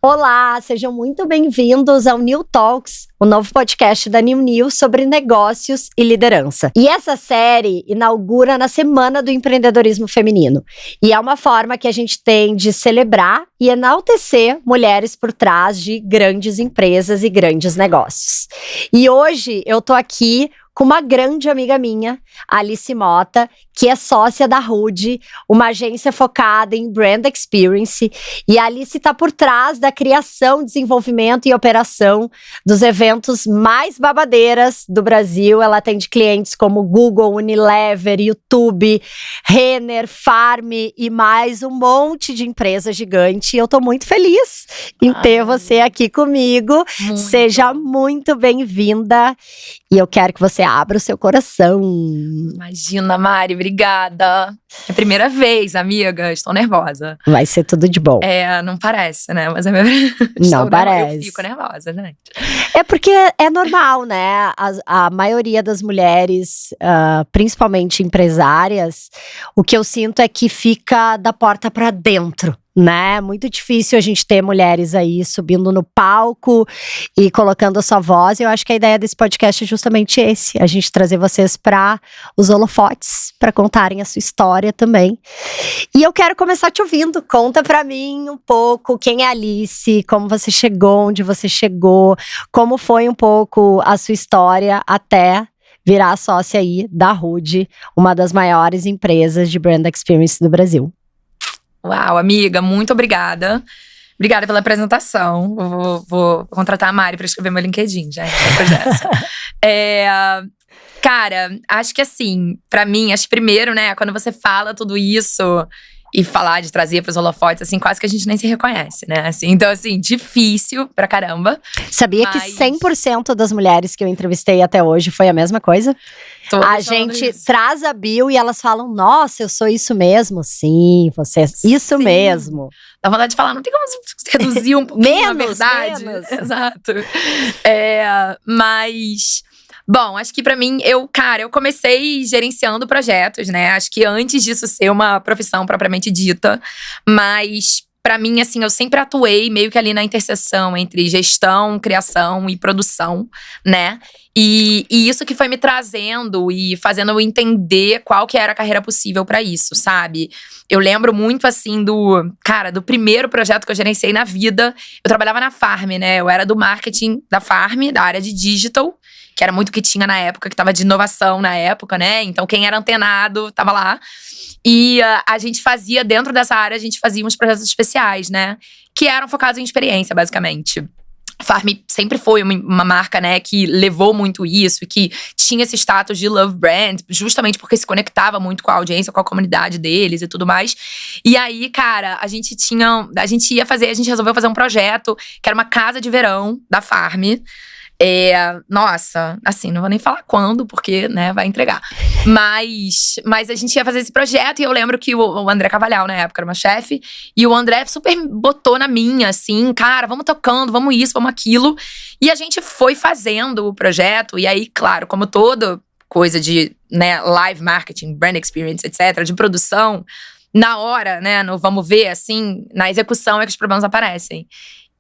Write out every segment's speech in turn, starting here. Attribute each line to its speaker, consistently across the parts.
Speaker 1: Olá, sejam muito bem-vindos ao New Talks, o novo podcast da New News sobre negócios e liderança. E essa série inaugura na Semana do Empreendedorismo Feminino. E é uma forma que a gente tem de celebrar e enaltecer mulheres por trás de grandes empresas e grandes negócios. E hoje eu tô aqui com uma grande amiga minha, Alice Mota, que é sócia da Rude, uma agência focada em brand experience. E a Alice está por trás da criação, desenvolvimento e operação dos eventos mais babadeiras do Brasil. Ela atende clientes como Google, Unilever, YouTube, Renner, Farm e mais um monte de empresas gigantes. E eu estou muito feliz em ter você aqui comigo. Seja muito bem-vinda. E eu quero que você abra o seu coração.
Speaker 2: Imagina, Mari, obrigada. É a primeira vez, amiga, estou nervosa.
Speaker 1: Vai ser tudo de bom.
Speaker 2: Não parece, né? Mas é meu...
Speaker 1: Não parece.
Speaker 2: Eu fico nervosa, gente.
Speaker 1: É porque é normal, né? A maioria das mulheres, principalmente empresárias, o que eu sinto é que fica da porta para dentro. Né? Muito difícil a gente ter mulheres aí subindo no palco e colocando a sua voz. Eu acho que a ideia desse podcast é justamente esse: a gente trazer vocês para os holofotes, para contarem a sua história também. E eu quero começar te ouvindo. Conta para mim um pouco quem é a Alice, como você chegou, onde você chegou, como foi um pouco a sua história até virar sócia aí da Rude, uma das maiores empresas de brand experience do Brasil.
Speaker 2: Uau, amiga, muito obrigada. Obrigada pela apresentação. Vou contratar a Mari para escrever meu LinkedIn, gente. Cara, acho que assim, pra mim, primeiro, né, quando você fala tudo isso e falar de trazer pros holofotes, assim, quase que a gente nem se reconhece, né? Assim, então, assim, difícil pra caramba.
Speaker 1: Sabia que 100% das mulheres que eu entrevistei até hoje foi a mesma coisa? A gente traz a bio e elas falam: nossa, eu sou isso mesmo. Sim, você é isso mesmo.
Speaker 2: Dá vontade de falar, não tem como reduzir um pouquinho, na verdade?
Speaker 1: Menos.
Speaker 2: Exato. Mas... Bom, acho que pra mim, eu comecei gerenciando projetos, né? Acho que antes disso ser uma profissão propriamente dita. Mas, pra mim, assim, eu sempre atuei meio que ali na interseção entre gestão, criação e produção, né? E isso que foi me trazendo e fazendo eu entender qual que era a carreira possível pra isso, sabe? Eu lembro muito, assim, do primeiro projeto que eu gerenciei na vida. Eu trabalhava na Farm, né? Eu era do marketing da Farm, da área de digital, que era muito o que tinha na época, que tava de inovação na época, né? Então, quem era antenado tava lá. E a gente fazia, dentro dessa área, a gente fazia uns projetos especiais, né? Que eram focados em experiência, basicamente. Farm sempre foi uma marca, né, que levou muito isso, que tinha esse status de love brand, justamente porque se conectava muito com a audiência, com a comunidade deles e tudo mais. E aí, cara, a gente resolveu fazer um projeto que era uma casa de verão da Farm. Nossa, assim, não vou nem falar quando, porque, né, vai entregar. Mas a gente ia fazer esse projeto e eu lembro que o André Cavalhal, na época, era meu chefe. E o André super botou na minha, assim, cara, vamos tocando, vamos isso, vamos aquilo. E a gente foi fazendo o projeto. E aí, claro, como toda coisa de, né, live marketing, brand experience, etc., de produção, na hora, né, no vamos ver, assim, na execução é que os problemas aparecem.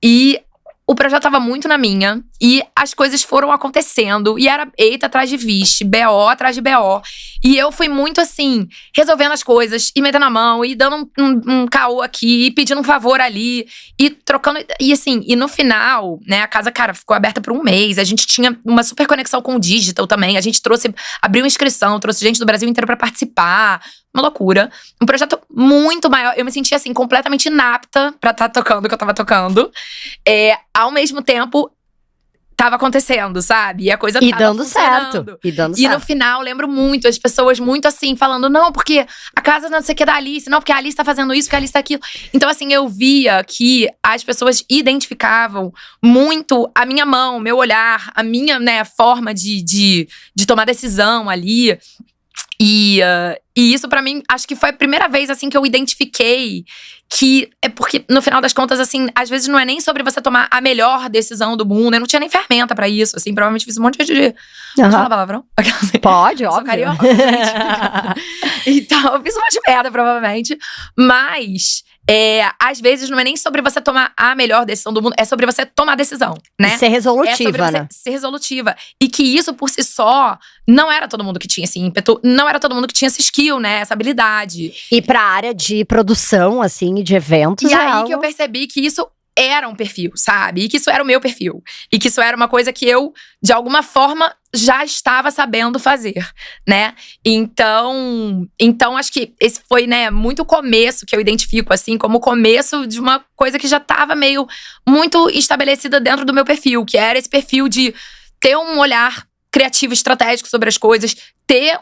Speaker 2: E o projeto tava muito na minha, e as coisas foram acontecendo, e era eita atrás de vixe, BO atrás de BO. E eu fui muito assim, resolvendo as coisas, e metendo a mão, e dando um caô aqui, e pedindo um favor ali, e trocando, e assim, e no final, né, a casa, cara, ficou aberta por um mês, a gente tinha uma super conexão com o digital também, a gente abriu inscrição, trouxe gente do Brasil inteiro pra participar. Uma loucura. Um projeto muito maior. Eu me senti, assim, completamente inapta pra estar tocando o que eu tava tocando. Ao mesmo tempo, tava acontecendo, sabe? E a coisa tava
Speaker 1: dando
Speaker 2: funcionando.
Speaker 1: certo.
Speaker 2: E no final, lembro muito, as pessoas muito assim, falando: não, porque a casa não sei o que da Alice, não, porque a Alice tá fazendo isso, porque a Alice tá aquilo. Então, assim, eu via que as pessoas identificavam muito a minha mão, o meu olhar, a minha, né, forma de tomar decisão ali. E isso pra mim, acho que foi a primeira vez, assim, que eu identifiquei que é porque, no final das contas, assim, às vezes não é nem sobre você tomar a melhor decisão do mundo. Eu não tinha nem ferramenta pra isso, assim, provavelmente fiz um monte de… Pode falar palavrão?
Speaker 1: Pode, óbvio.
Speaker 2: Sou carioca, gente. Então, eu fiz um monte de merda, provavelmente. Mas… às vezes não é nem sobre você tomar a melhor decisão do mundo, é sobre você tomar a decisão, né?
Speaker 1: E ser resolutiva,
Speaker 2: é sobre você
Speaker 1: né?
Speaker 2: ser resolutiva. E que isso, por si só, não era todo mundo que tinha esse ímpeto, não era todo mundo que tinha esse skill, né? Essa habilidade.
Speaker 1: E pra área de produção, assim, de eventos,
Speaker 2: E aí
Speaker 1: algo...
Speaker 2: que eu percebi que isso era um perfil, sabe? E que isso era o meu perfil. E que isso era uma coisa que eu, de alguma forma, já estava sabendo fazer, né? Então acho que esse foi, né, muito o começo que eu identifico, assim, como o começo de uma coisa que já estava meio muito estabelecida dentro do meu perfil, que era esse perfil de ter um olhar criativo, estratégico sobre as coisas, ter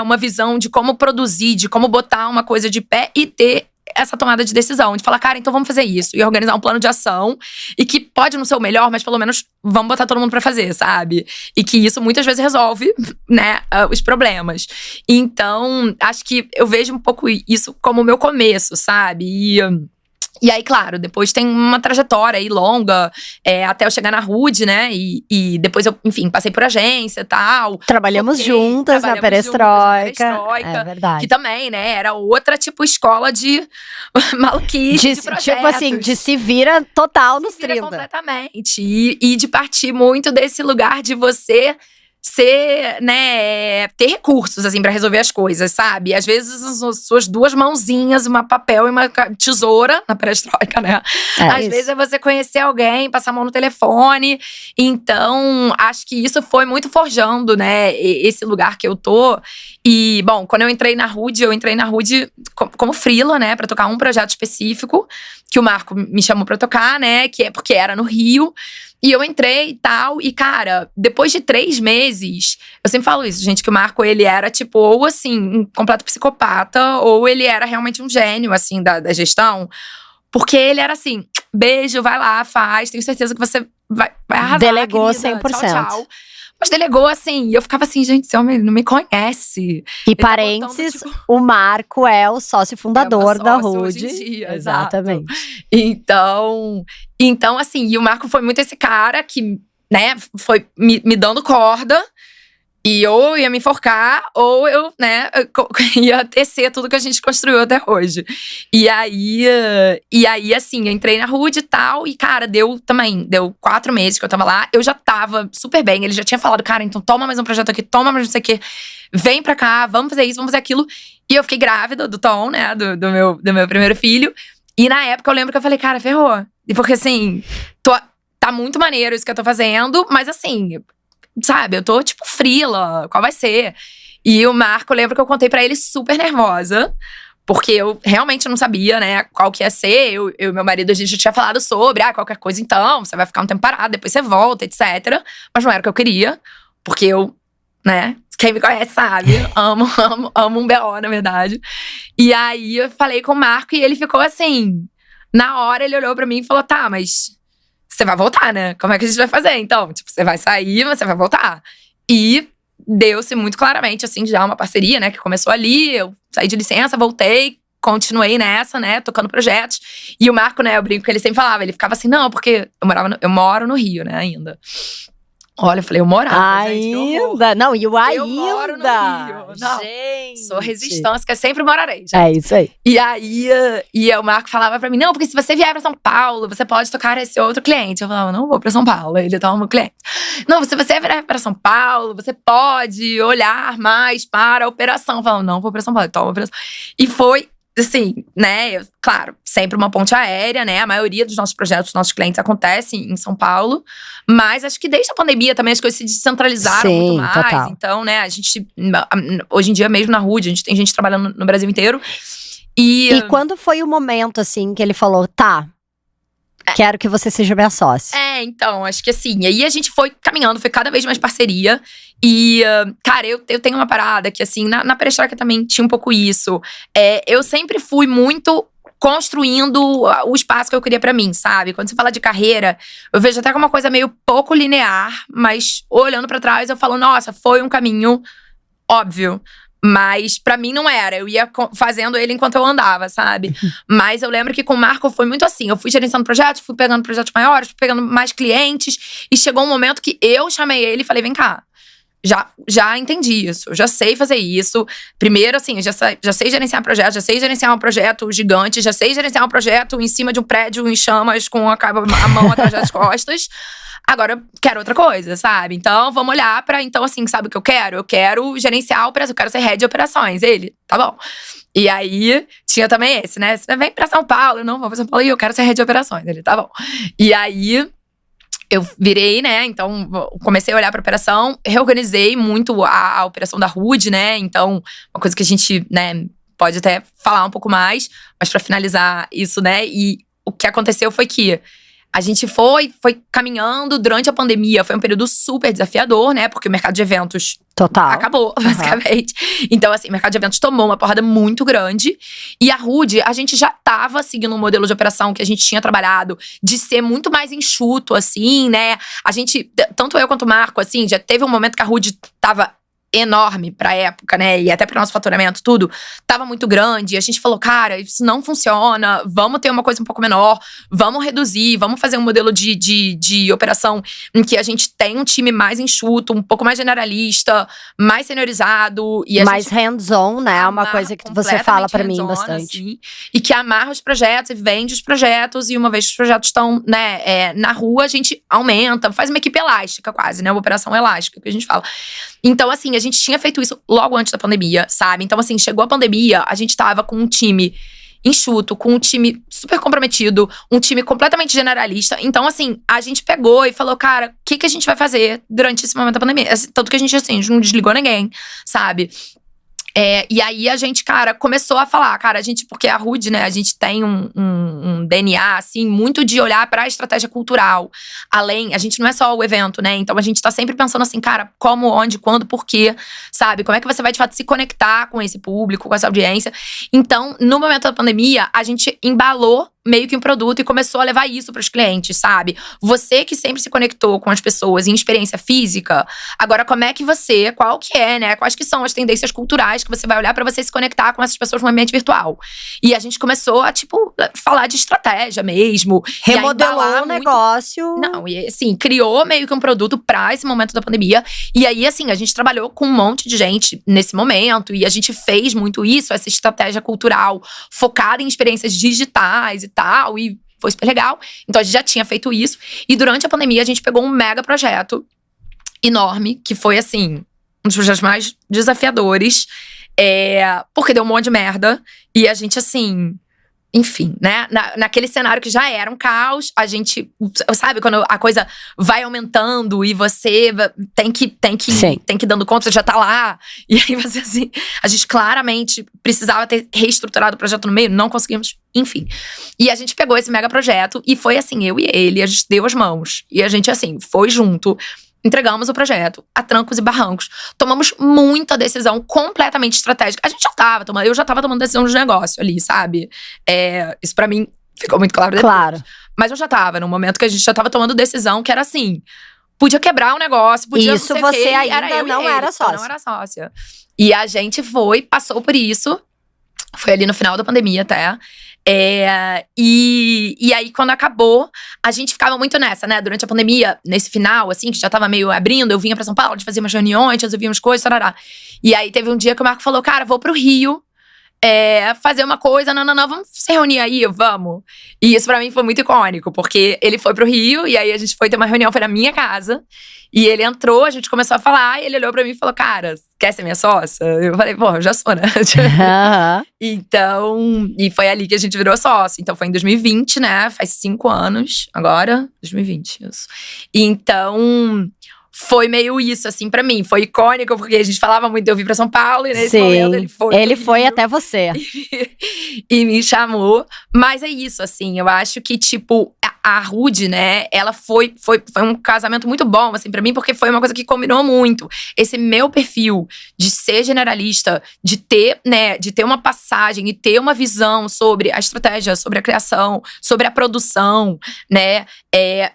Speaker 2: uma visão de como produzir, de como botar uma coisa de pé e ter essa tomada de decisão, de falar, cara, então vamos fazer isso. E organizar um plano de ação. E que pode não ser o melhor, mas pelo menos vamos botar todo mundo pra fazer, sabe? E que isso muitas vezes resolve, né, os problemas. Então, acho que eu vejo um pouco isso como o meu começo, sabe? E aí, claro, depois tem uma trajetória aí longa, até eu chegar na Rude, né? E depois eu, enfim, passei por agência e tal.
Speaker 1: Trabalhamos juntas na Perestroika. É verdade.
Speaker 2: Que também, né, era outra, tipo, escola de maluquice, de projetos.
Speaker 1: Tipo assim, de se vira total nos 30.
Speaker 2: Completamente. E de partir muito desse lugar de você ser, né, ter recursos, assim, pra resolver as coisas, sabe? Às vezes, as suas duas mãozinhas, uma papel e uma tesoura, na Perestroika, né? Às vezes é você conhecer alguém, passar a mão no telefone. Então, acho que isso foi muito forjando, né, esse lugar que eu tô. E, bom, quando eu entrei na Rude como freela, né, pra tocar um projeto específico, que o Marco me chamou pra tocar, né, que é porque era no Rio. E eu entrei e tal, e cara, depois de 3 meses, eu sempre falo isso, gente, que o Marco, ele era tipo, ou assim, um completo psicopata, ou ele era realmente um gênio, assim, da gestão. Porque ele era assim, beijo, vai lá, faz, tenho certeza que você vai arrasar,
Speaker 1: delegou
Speaker 2: querida,
Speaker 1: 100%.
Speaker 2: tchau, tchau. Mas delegou, assim, e eu ficava assim, gente, esse homem não me conhece.
Speaker 1: E parênteses, o Marco é o sócio fundador da Rude.
Speaker 2: Hoje em dia,
Speaker 1: exatamente.
Speaker 2: Então, assim, e o Marco foi muito esse cara que, né, foi me dando corda. E ou ia me enforcar, ou eu, né, ia tecer tudo que a gente construiu até hoje. E aí assim, eu entrei na Rude e tal. E, cara, deu 4 meses que eu tava lá. Eu já tava super bem. Ele já tinha falado, cara, então toma mais um projeto aqui, toma mais não sei o quê. Vem pra cá, vamos fazer isso, vamos fazer aquilo. E eu fiquei grávida do Tom, né, do meu primeiro filho. E na época eu lembro que eu falei, cara, ferrou. E porque assim, tá muito maneiro isso que eu tô fazendo. Mas assim, sabe, eu tô tipo freela, qual vai ser? E o Marco, eu lembro que eu contei pra ele super nervosa. Porque eu realmente não sabia, né, qual que ia ser. Eu e meu marido, a gente já tinha falado sobre, qualquer coisa então, você vai ficar um tempo parado, depois você volta, etc. Mas não era o que eu queria, porque eu, né, quem me conhece sabe, amo um BO, na verdade. E aí eu falei com o Marco e ele ficou assim, na hora ele olhou pra mim e falou, tá, mas você vai voltar, né? Como é que a gente vai fazer? Então, tipo, você vai sair, mas você vai voltar. E deu-se muito claramente, assim, já uma parceria, né? Que começou ali, eu saí de licença, voltei, continuei nessa, né? Tocando projetos. E o Marco, né? Eu brinco que ele sempre falava, ele ficava assim, não, porque eu moro no Rio, né, ainda. Olha, eu falei, eu morava, gente,
Speaker 1: ainda? Não, e o ainda?
Speaker 2: Eu moro no Rio. Não,
Speaker 1: gente.
Speaker 2: Sou resistência, que eu sempre morarei, gente.
Speaker 1: É isso aí.
Speaker 2: E aí, o Marco falava pra mim, não, porque se você vier pra São Paulo, você pode tocar esse outro cliente. Eu falava, não vou pra São Paulo, ele tá um cliente. Não, se você vier pra São Paulo, você pode olhar mais para a operação. Eu falava, não vou pra São Paulo, toma a operação. E foi, assim, né, claro, sempre uma ponte aérea, né, a maioria dos nossos projetos, dos nossos clientes acontecem em São Paulo, mas acho que desde a pandemia também as coisas se descentralizaram muito mais,
Speaker 1: total.
Speaker 2: Então, né, a gente, hoje em dia mesmo na Rude, a gente tem gente trabalhando no Brasil inteiro. E
Speaker 1: quando foi o momento, assim, que ele falou, tá, quero que você seja minha sócia?
Speaker 2: Então, acho que assim, aí a gente foi caminhando, foi cada vez mais parceria. E, cara, eu tenho uma parada que, assim, na Perestroika também tinha um pouco isso. Eu sempre fui muito construindo o espaço que eu queria pra mim, sabe? Quando você fala de carreira, eu vejo até como uma coisa meio pouco linear, mas olhando pra trás eu falo, nossa, foi um caminho óbvio. Mas pra mim não era, eu ia fazendo ele enquanto eu andava, sabe? Mas eu lembro que com o Marco foi muito assim, eu fui gerenciando projetos, fui pegando projetos maiores, fui pegando mais clientes. E chegou um momento que eu chamei ele e falei, vem cá, já entendi isso, já sei fazer isso. Primeiro, assim, já sei gerenciar projeto, já sei gerenciar um projeto gigante, já sei gerenciar um projeto em cima de um prédio em chamas com a mão atrás das costas. Agora, eu quero outra coisa, sabe? Então, vamos olhar pra… Então, assim, sabe o que eu quero? Eu quero gerenciar a operação, eu quero ser head de operações. Ele, tá bom. E aí, tinha também esse, né? Você vem pra São Paulo, eu não vou pra São Paulo, e eu quero ser head de operações. Ele, tá bom. E aí… Eu virei, né, então comecei a olhar pra operação, reorganizei muito a operação da Rude, né, então uma coisa que a gente, né, pode até falar um pouco mais, mas pra finalizar isso, né, e o que aconteceu foi que a gente foi caminhando durante a pandemia, foi um período super desafiador, né, porque o mercado de eventos
Speaker 1: Total.
Speaker 2: acabou, basicamente. Então, assim, o mercado de eventos tomou uma porrada muito grande. E a Rude, a gente já tava seguindo um modelo de operação que a gente tinha trabalhado, de ser muito mais enxuto, assim, né? A gente, tanto eu quanto o Marco, assim, já teve um momento que a Rude tava enorme pra época, né? E até pro nosso faturamento, tudo tava muito grande. E a gente falou, cara, isso não funciona. Vamos ter uma coisa um pouco menor. Vamos reduzir. Vamos fazer um modelo de operação em que a gente tem um time mais enxuto, um pouco mais generalista, mais seniorizado. E
Speaker 1: mais hands-on, né? É uma coisa que você fala pra mim bastante.
Speaker 2: Assim, e que amarra os projetos e vende os projetos. E uma vez que os projetos estão, né, na rua, a gente aumenta. Faz uma equipe elástica quase, né? Uma operação elástica, que a gente fala. Então, assim, a gente tinha feito isso logo antes da pandemia, sabe? Então, assim, chegou a pandemia, a gente tava com um time enxuto, com um time super comprometido, um time completamente generalista. Então, assim, a gente pegou e falou, cara, o que a gente vai fazer durante esse momento da pandemia? Tanto que a gente, assim, não desligou ninguém, sabe? E aí a gente, cara, começou a falar, cara, a gente, porque a Rude, né, a gente tem um DNA, assim, muito de olhar pra estratégia cultural. Além, a gente não é só o evento, né, então a gente tá sempre pensando assim, cara, como, onde, quando, por quê, sabe? Como é que você vai, de fato, se conectar com esse público, com essa audiência? Então, no momento da pandemia, a gente embalou meio que um produto e começou a levar isso pros clientes, sabe? Você que sempre se conectou com as pessoas em experiência física, agora como é que você, qual que é, né? Quais que são as tendências culturais que você vai olhar pra você se conectar com essas pessoas no ambiente virtual? E a gente começou a, tipo, falar de estratégia mesmo.
Speaker 1: Remodelou o negócio.
Speaker 2: Não, e assim, criou meio que um produto pra esse momento da pandemia. E aí, assim, a gente trabalhou com um monte de gente nesse momento. E a gente fez muito isso, essa estratégia cultural focada em experiências digitais e tal, e foi super legal. Então a gente já tinha feito isso. E durante a pandemia a gente pegou um mega projeto enorme, que foi assim, um dos projetos mais desafiadores, porque deu um monte de merda. E a gente, assim, enfim, né? Naquele cenário que já era um caos, a gente, sabe, quando a coisa vai aumentando e você tem que ir dando conta, você já tá lá. E aí você, assim, a gente claramente precisava ter reestruturado o projeto no meio, não conseguimos, enfim. E a gente pegou esse mega projeto e foi assim, eu e ele, a gente deu as mãos. E a gente, assim, foi junto. Entregamos o projeto a trancos e barrancos. Tomamos muita decisão completamente estratégica. A gente já tava tomando, eu já tava tomando decisão de negócio ali, sabe? Isso pra mim ficou muito claro depois.
Speaker 1: Claro.
Speaker 2: Mas eu já tava num momento que a gente já tava tomando decisão que era assim, podia quebrar o negócio, podia
Speaker 1: isso
Speaker 2: não sei
Speaker 1: você
Speaker 2: que,
Speaker 1: ainda
Speaker 2: era
Speaker 1: não era sócia.
Speaker 2: não era sócia. E a gente passou por isso. Foi ali no final da pandemia até. E aí, quando acabou, a gente ficava muito nessa, né? Durante a pandemia, nesse final, assim, que já tava meio abrindo, eu vinha pra São Paulo, a gente fazia umas reuniões, resolvíamos coisas, tarará. E aí, teve um dia que o Marco falou, cara, vou pro Rio fazer uma coisa, não, vamos se reunir aí, vamos. E isso pra mim foi muito icônico, porque ele foi pro Rio, e aí a gente foi ter uma reunião, foi na minha casa. E ele entrou, a gente começou a falar, e ele olhou pra mim e falou, cara, quer ser minha sócia? Eu falei, pô, eu já sou, né? Então, e foi ali que a gente virou sócio. Então, foi em 2020, né? Faz 5 anos agora. 2020, isso. Então, foi meio isso, assim, pra mim. Foi icônico, porque a gente falava muito, eu vim pra São Paulo, e nesse momento ele foi
Speaker 1: até você.
Speaker 2: E me chamou. Mas é isso, assim, eu acho que, tipo, a Rude, né, ela foi um casamento muito bom, assim, pra mim, porque foi uma coisa que combinou muito. Esse meu perfil de ser generalista, de ter uma passagem e ter uma visão sobre a estratégia, sobre a criação, sobre a produção, né,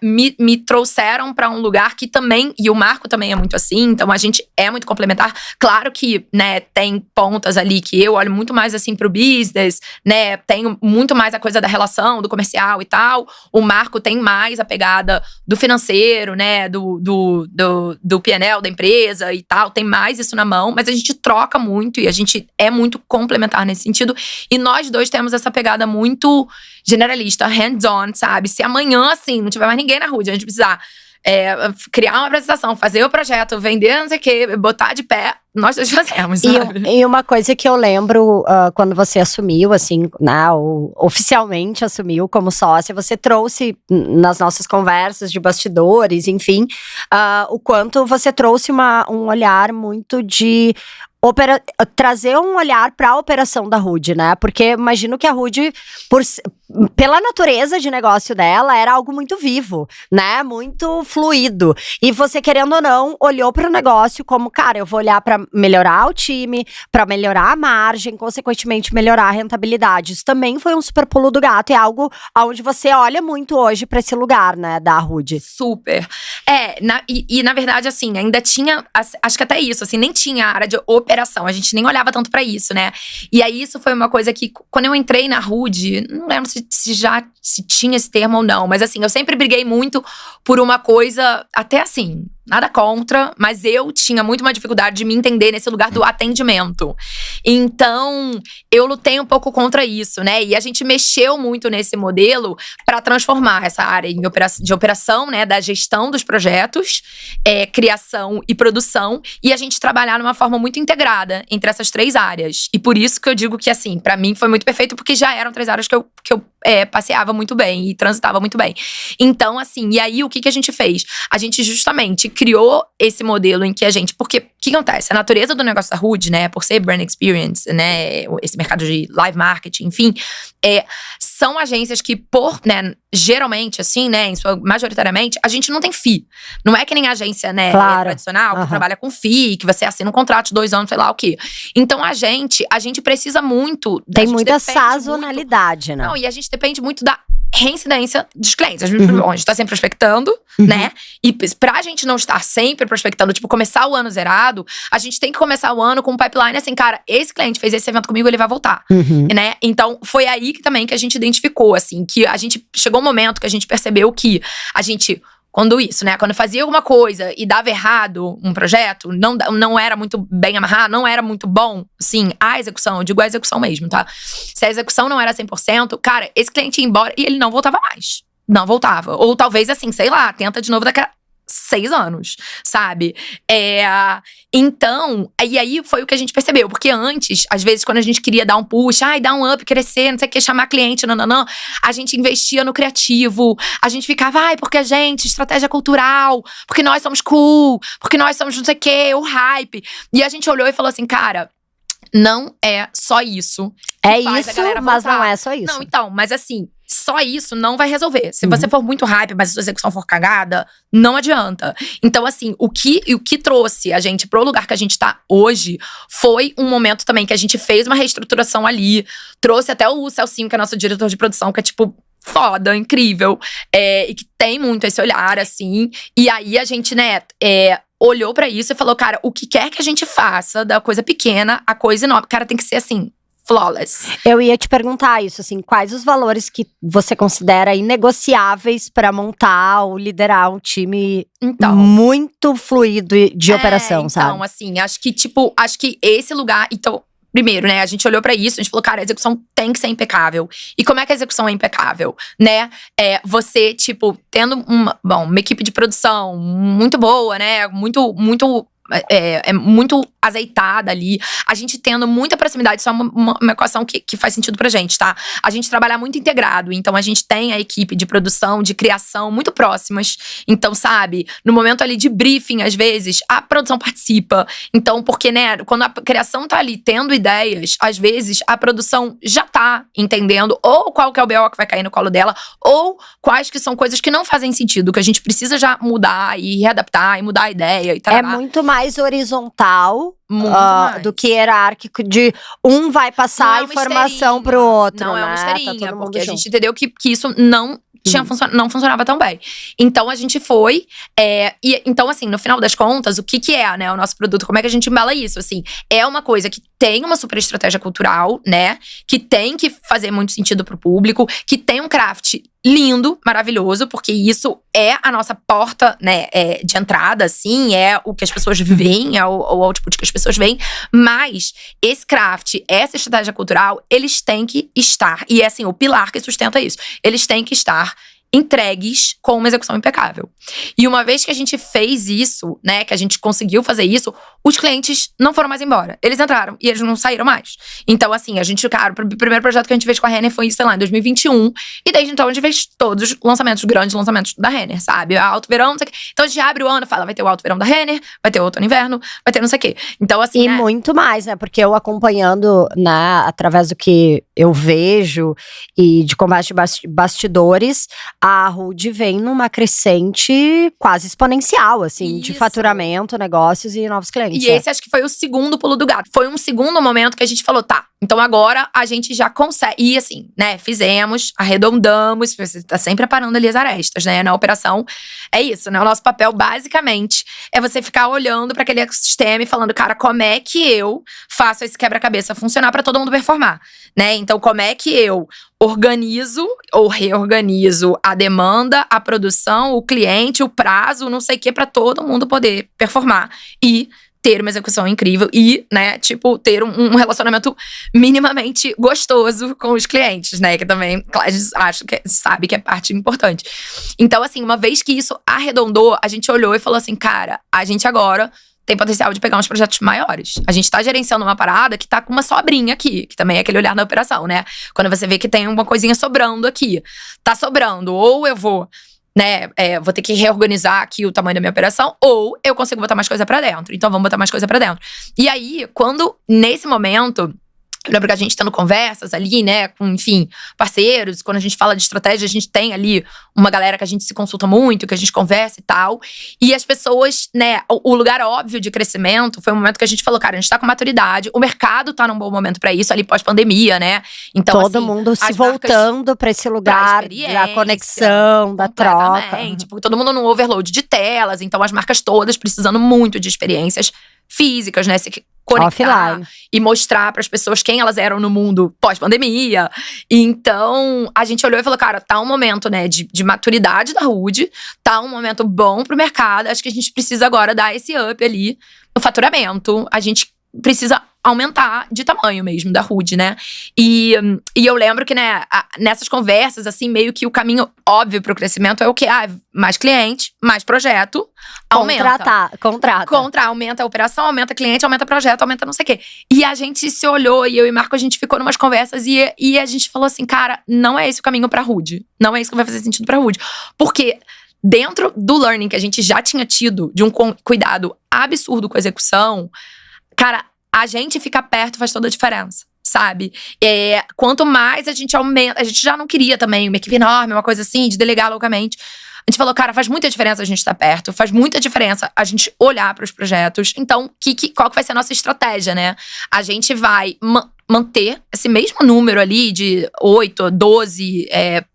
Speaker 2: me trouxeram pra um lugar que também, e o Marco também é muito assim, então a gente é muito complementar. Claro que, né, tem pontas ali que eu olho muito mais, assim, pro business, né, tenho muito mais a coisa da relação, do comercial e tal. O Marco tem mais a pegada do financeiro, né? Do P&L da empresa e tal. Tem mais isso na mão, mas a gente troca muito e a gente é muito complementar nesse sentido. E nós dois temos essa pegada muito generalista, hands-on, sabe? Se amanhã, assim, não tiver mais ninguém na Rude, a gente precisar criar uma apresentação, fazer o projeto, vender não sei o quê, botar de pé, nós dois fazemos, sabe?
Speaker 1: E uma coisa que eu lembro, quando você assumiu, assim, né, oficialmente assumiu como sócia, você trouxe nas nossas conversas de bastidores, enfim, o quanto você trouxe um olhar muito de trazer um olhar para a operação da Rude, né? Porque imagino que a Rude, pela natureza de negócio dela, era algo muito vivo, né? Muito fluido. E você, querendo ou não, olhou para o negócio como, cara, eu vou olhar para melhorar o time, para melhorar a margem, consequentemente melhorar a rentabilidade. Isso também foi um super pulo do gato, é algo onde você olha muito hoje para esse lugar, né, da Rude.
Speaker 2: Super. Na verdade, assim, ainda tinha, acho que até isso, assim, nem tinha área de operação, a gente nem olhava tanto pra isso, né? E aí isso foi uma coisa que, quando eu entrei na Rude, não lembro se tinha esse termo ou não, mas assim, eu sempre briguei muito por uma coisa, até assim, nada contra, mas eu tinha muito uma dificuldade de me entender nesse lugar do atendimento. Então, eu lutei um pouco contra isso, né? E a gente mexeu muito nesse modelo para transformar essa área de operação, né? Da gestão dos projetos, criação e produção. E a gente trabalhar numa forma muito integrada entre essas três áreas. E por isso que eu digo que, assim, para mim foi muito perfeito, porque já eram três áreas que eu passeava muito bem e transitava muito bem. Então, assim, e aí o que a gente fez? A gente justamente criou esse modelo em que a gente… Porque o que acontece? A natureza do negócio da Rude, né? Por ser brand experience, né? Esse mercado de live marketing, enfim… são agências que, geralmente, assim, né? Majoritariamente, a gente não tem FII. Não é que nem agência, né?
Speaker 1: Claro.
Speaker 2: Tradicional, que trabalha com FII, que você assina um contrato de 2 anos, sei lá o quê. Então, a gente precisa muito…
Speaker 1: Tem muita sazonalidade, né?
Speaker 2: Não, e a gente depende muito da reincidência dos clientes. A gente tá sempre prospectando, né? E pra gente não estar sempre prospectando, tipo, começar o ano zerado, a gente tem que começar o ano com um pipeline assim, cara, esse cliente fez esse evento comigo, ele vai voltar, né? Então, foi aí que a gente identificou, assim, que a gente… Chegou um momento que a gente percebeu que a gente… Quando fazia alguma coisa e dava errado um projeto, não era muito bem amarrado, não era muito bom, assim, a execução, eu digo a execução mesmo, tá? Se a execução não era 100%, cara, esse cliente ia embora e ele não voltava mais. Não voltava. Ou talvez, assim, sei lá, tenta de novo daqui a 6 anos, sabe? Então, e aí foi o que a gente percebeu. Porque antes, às vezes, quando a gente queria dar um push, dar um up, crescer, não sei o que, chamar cliente, a gente investia no criativo. A gente ficava, porque a gente, estratégia cultural, porque nós somos cool, porque nós somos não sei o que, o hype. E a gente olhou e falou assim, cara… Não é só isso.
Speaker 1: É isso, mas não é só isso.
Speaker 2: Não, então, mas assim, só isso não vai resolver. Se você for muito hype, mas a sua execução for cagada, não adianta. Então, assim, o que trouxe a gente pro lugar que a gente tá hoje foi um momento também que a gente fez uma reestruturação ali. Trouxe até o Celcinho, que é nosso diretor de produção, que é tipo… foda, incrível. E que tem muito esse olhar, assim. E aí a gente, né… olhou pra isso e falou, cara, o que quer que a gente faça, da coisa pequena à coisa enorme, cara, tem que ser assim, flawless.
Speaker 1: Eu ia te perguntar isso, assim, quais os valores que você considera inegociáveis pra montar ou liderar um time muito fluido de operação, sabe?
Speaker 2: Então, assim, acho que esse lugar… Então, primeiro, né, a gente olhou pra isso, a gente falou, cara, a execução tem que ser impecável. E como é que a execução é impecável, né? Você, tipo, tendo uma equipe de produção muito boa, né, muito azeitada ali. A gente tendo muita proximidade, isso é uma equação que faz sentido pra gente, tá? A gente trabalha muito integrado, então a gente tem a equipe de produção, de criação muito próximas. Então, sabe, no momento ali de briefing, às vezes, a produção participa. Então, porque, né, quando a criação tá ali tendo ideias, às vezes a produção já tá entendendo ou qual que é o BO que vai cair no colo dela, ou quais que são coisas que não fazem sentido, que a gente precisa já mudar e readaptar e mudar a ideia e tal.
Speaker 1: É muito mais horizontal
Speaker 2: mais.
Speaker 1: do que hierárquico, de um vai passar a informação pro outro.
Speaker 2: Não é uma
Speaker 1: né?
Speaker 2: esteirinha,
Speaker 1: Tá
Speaker 2: porque a gente entendeu que isso não não funcionava tão bem. Então, a gente foi… e então, assim, no final das contas, o que é, né, o nosso produto? Como é que a gente embala isso? Assim, é uma coisa que tem uma super estratégia cultural, né? Que tem que fazer muito sentido pro público, que tem um craft lindo, maravilhoso, porque isso é a nossa porta, né, de entrada, assim, é o que as pessoas veem, é o output que as pessoas veem, mas esse craft, essa estratégia cultural, eles têm que estar, e é assim, o pilar que sustenta isso, eles têm que estar entregues com uma execução impecável. E uma vez que a gente fez isso, né, que a gente conseguiu fazer isso, os clientes não foram mais embora. Eles entraram e eles não saíram mais. Então, assim, a gente, cara, o primeiro projeto que a gente fez com a Renner foi, sei lá, em 2021. E desde então a gente fez todos os lançamentos, grandes lançamentos da Renner, sabe? Alto verão, não sei o quê. Então a gente abre o ano e fala, vai ter o alto verão da Renner, vai ter o outono inverno, vai ter não sei o quê. Então, assim,
Speaker 1: e muito mais, né? Porque eu acompanhando, né, através do que eu vejo e de combate de bastidores, a Rude vem numa crescente quase exponencial, assim, de faturamento, negócios e novos clientes.
Speaker 2: E esse acho que foi o segundo pulo do gato. Foi um segundo momento que a gente falou, tá, então agora a gente já consegue. E assim, né, fizemos, arredondamos, você tá sempre aparando ali as arestas, né, na operação. É isso, né, o nosso papel basicamente é você ficar olhando para aquele ecossistema e falando, cara, como é que eu faço esse quebra-cabeça funcionar para todo mundo performar, né? Então, como é que eu organizo ou reorganizo a demanda, a produção, o cliente, o prazo, não sei o que, para todo mundo poder performar e ter uma execução incrível e, né, tipo, ter um relacionamento minimamente gostoso com os clientes, né, que também, claro, acho que sabe que é parte importante. Então, assim, uma vez que isso arredondou, a gente olhou e falou assim, cara, a gente agora tem potencial de pegar uns projetos maiores. A gente tá gerenciando uma parada que tá com uma sobrinha aqui, que também é aquele olhar na operação, né? Quando você vê que tem uma coisinha sobrando aqui. Tá sobrando, ou eu vou, né, vou ter que reorganizar aqui o tamanho da minha operação, ou eu consigo botar mais coisa pra dentro. Então vamos botar mais coisa pra dentro. E aí, quando, nesse momento, eu lembro que a gente tendo conversas ali, né, com, enfim, parceiros. Quando a gente fala de estratégia, a gente tem ali uma galera que a gente se consulta muito, que a gente conversa e tal. E as pessoas, né, o lugar óbvio de crescimento foi um momento que a gente falou, cara, a gente tá com maturidade, o mercado tá num bom momento pra isso, ali pós-pandemia, né? Então,
Speaker 1: todo
Speaker 2: assim,
Speaker 1: mundo se voltando pra esse lugar da conexão, da troca.
Speaker 2: Tipo, todo mundo num overload de telas, então as marcas todas precisando muito de experiências físicas, né? Se conectar
Speaker 1: offline
Speaker 2: e mostrar para as pessoas quem elas eram no mundo pós-pandemia. Então, a gente olhou e falou, cara, tá um momento, né, de maturidade da Rude, tá um momento bom pro mercado, acho que a gente precisa agora dar esse up ali no faturamento, a gente precisa aumentar de tamanho mesmo da Rude, né? E eu lembro que, né, nessas conversas, assim, meio que o caminho óbvio pro crescimento é o quê? Mais cliente, mais projeto, aumenta. Contrata. Aumenta a operação, aumenta cliente, aumenta projeto, aumenta não sei o quê. E a gente se olhou, e eu e Marco, a gente ficou numas conversas e a gente falou assim, cara, não é esse o caminho pra Rude. Não é isso que vai fazer sentido pra Rude. Porque dentro do learning que a gente já tinha tido, de um cuidado absurdo com a execução, cara, a gente ficar perto faz toda a diferença, sabe? Quanto mais a gente aumenta… A gente já não queria também uma equipe enorme, uma coisa assim, de delegar localmente. A gente falou, cara, faz muita diferença a gente estar perto. Faz muita diferença a gente olhar para os projetos. Então, qual que vai ser a nossa estratégia, né? A gente vai manter esse mesmo número ali de 8, 12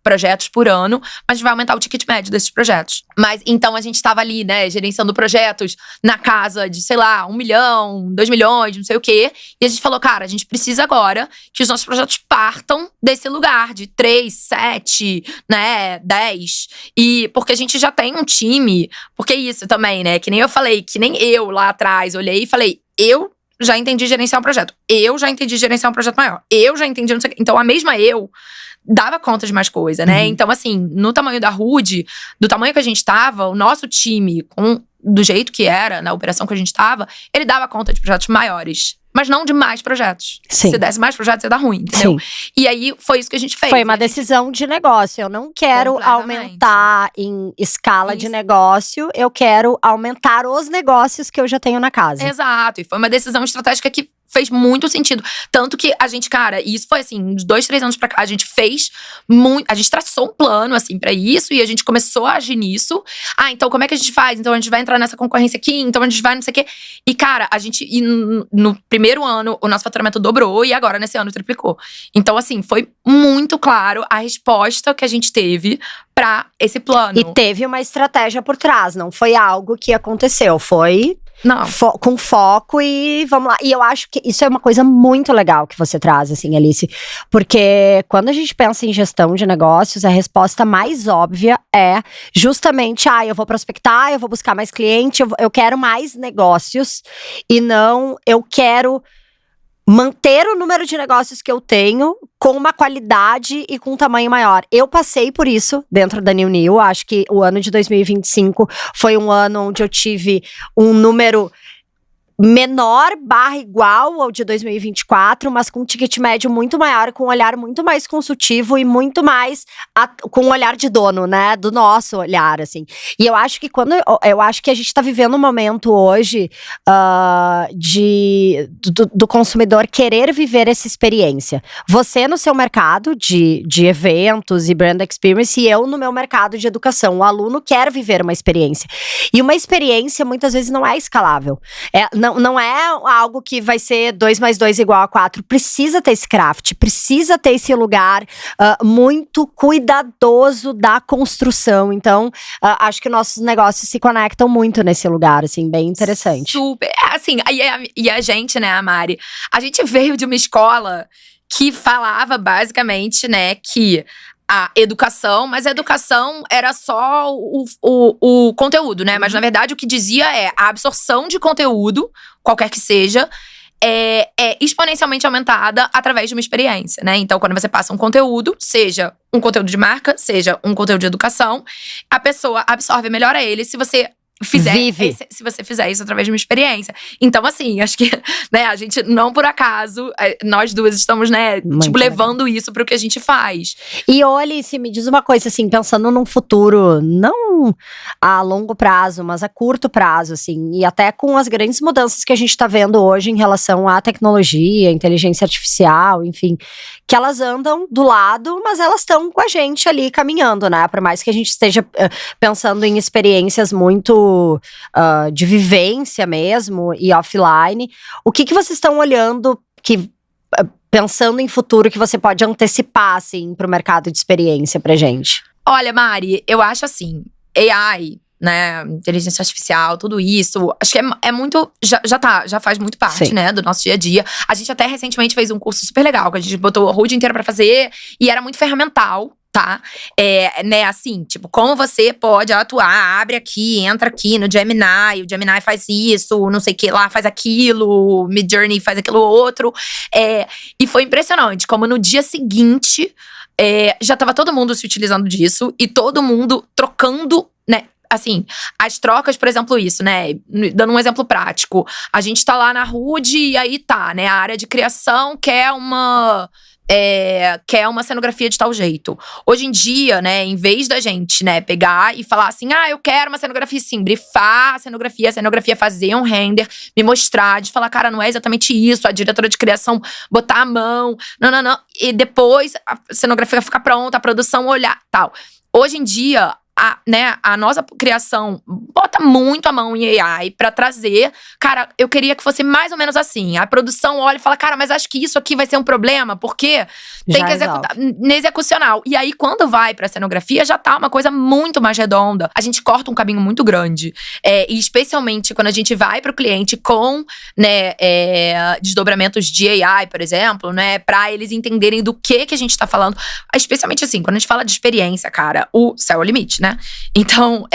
Speaker 2: projetos por ano, mas a gente vai aumentar o ticket médio desses projetos. Mas então a gente estava ali, né, gerenciando projetos na casa de, sei lá, 1 milhão, 2 milhões, não sei o quê. E a gente falou, cara, a gente precisa agora que os nossos projetos partam desse lugar de 3, 7, né, 10. E porque a gente já tem um time, porque isso também, né, que nem eu falei, que nem eu lá atrás olhei e falei, eu já entendi gerenciar um projeto. Eu já entendi gerenciar um projeto maior. Eu já entendi não sei o quê. Então, a mesma eu dava conta de mais coisa, né? Então, assim, no tamanho da Rude, do tamanho que a gente tava, o nosso time, do jeito que era, na operação que a gente tava, ele dava conta de projetos maiores. Mas não de mais projetos.
Speaker 1: Sim.
Speaker 2: Se desse mais projetos, ia dar ruim, entendeu?
Speaker 1: Sim.
Speaker 2: E aí, foi isso que a gente fez.
Speaker 1: Foi uma decisão de negócio. Eu não quero aumentar em escala de negócio. Eu quero aumentar os negócios que eu já tenho na casa.
Speaker 2: Exato. E foi uma decisão estratégica que fez muito sentido. Tanto que a gente, cara, e isso foi assim, uns 2, 3 anos pra cá, a gente fez muito. A gente traçou um plano, assim, pra isso, e a gente começou a agir nisso. Então como é que a gente faz? Então a gente vai entrar nessa concorrência aqui, então a gente vai não sei o quê. E, cara, no primeiro ano, o nosso faturamento dobrou, e agora, nesse ano, triplicou. Então, assim, foi muito claro a resposta que a gente teve pra esse plano.
Speaker 1: E teve uma estratégia por trás, não foi algo que aconteceu, foi
Speaker 2: Não.
Speaker 1: Com foco e vamos lá. E eu acho que isso é uma coisa muito legal que você traz, assim, Alice. Porque quando a gente pensa em gestão de negócios, a resposta mais óbvia é justamente, eu vou prospectar, eu vou buscar mais cliente, eu quero mais negócios. E não, eu quero manter o número de negócios que eu tenho com uma qualidade e com um tamanho maior. Eu passei por isso dentro da New. Acho que o ano de 2025 foi um ano onde eu tive um número menor / igual ao de 2024, mas com um ticket médio muito maior, com um olhar muito mais consultivo e muito mais com um olhar de dono, né? Do nosso olhar, assim. E eu acho que eu acho que a gente tá vivendo um momento hoje do consumidor querer viver essa experiência. Você no seu mercado de eventos e brand experience, e eu no meu mercado de educação. O aluno quer viver uma experiência. E uma experiência muitas vezes não é escalável. Não é algo que vai ser 2 mais 2 igual a 4. Precisa ter esse craft, precisa ter esse lugar muito cuidadoso da construção. Então, acho que nossos negócios se conectam muito nesse lugar, assim, bem interessante.
Speaker 2: Super. Assim, e a gente, né, a Mari? A gente veio de uma escola que falava basicamente, né, que a educação, mas a educação era só o conteúdo, né? Mas na verdade o que dizia é a absorção de conteúdo, qualquer que seja, é exponencialmente aumentada através de uma experiência, né? Então, quando você passa um conteúdo, seja um conteúdo de marca, seja um conteúdo de educação, a pessoa absorve melhor a ele se você se você fizer isso através de uma experiência. Então, assim, acho que, né, a gente não por acaso, nós duas estamos, né, tipo, levando isso pro que a gente faz.
Speaker 1: E Alice, me diz uma coisa, assim, pensando num futuro, não a longo prazo, mas a curto prazo, assim, e até com as grandes mudanças que a gente tá vendo hoje em relação à tecnologia, inteligência artificial, enfim, que elas andam do lado, mas elas estão com a gente ali caminhando, né? Por mais que a gente esteja pensando em experiências muito de vivência mesmo e offline. O que vocês estão olhando, pensando em futuro, que você pode antecipar, assim, para o mercado de experiência pra gente?
Speaker 2: Olha, Mari, eu acho assim, AI, né, inteligência artificial, tudo isso, acho que é muito, já faz muito parte, Sim. né, do nosso dia a dia. A gente até recentemente fez um curso super legal, que a gente botou o dia inteiro pra fazer, e era muito ferramental, tá? Né, assim, tipo, como você pode atuar, abre aqui, entra aqui no Gemini, o Gemini faz isso, não sei o que lá, faz aquilo, o Midjourney faz aquilo outro. E foi impressionante, como no dia seguinte, já tava todo mundo se utilizando disso, e todo mundo trocando, né? Assim, as trocas, por exemplo, isso, né? Dando um exemplo prático. A gente tá lá na Rude e aí tá, né? A área de criação quer uma cenografia de tal jeito. Hoje em dia, né, em vez da gente, né, pegar e falar assim, eu quero uma cenografia assim, brifar a cenografia fazer um render, me mostrar, de falar, cara, não é exatamente isso, a diretora de criação botar a mão, não, e depois a cenografia ficar pronta, a produção olhar, tal. Hoje em dia, a nossa criação bota muito a mão em AI pra trazer. Cara, eu queria que fosse mais ou menos assim. A produção olha e fala, cara, mas acho que isso aqui vai ser um problema, porque tem que executar execucional. E aí, quando vai pra cenografia, já tá uma coisa muito mais redonda. A gente corta um caminho muito grande. E especialmente quando a gente vai pro cliente com, né, desdobramentos de AI, por exemplo, né, pra eles entenderem do que a gente tá falando. Especialmente assim, quando a gente fala de experiência, cara, o céu é o limite, né? Então,